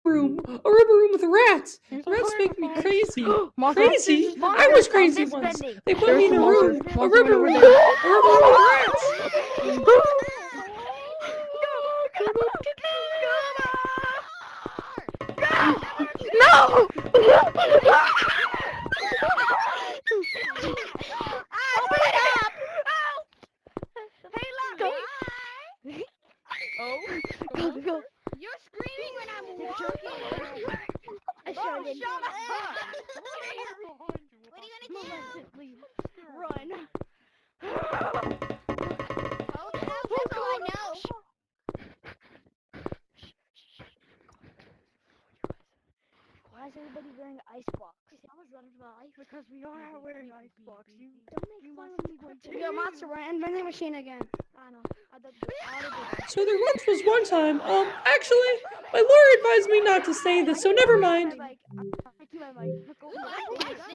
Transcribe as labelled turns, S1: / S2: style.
S1: room. A rubber room with rats. Rats make me crazy. Crazy? I was crazy once. They put me in a room. A rubber room. A rubber room with rats.
S2: No!
S3: Open it up! Hey, look!
S2: Go.
S3: You're screaming when I'm walking!
S2: I showed it.
S3: Shut up! What are you gonna do?
S2: Run.
S3: Oh, that's all I know.
S2: Why is everybody wearing ice box? I was running to ice because we are wearing ice box. You must be your monster ran vending machine again. I know.
S1: So there once was one time, actually, my lawyer advised me not to say this, so never mind.
S2: I keep my mic.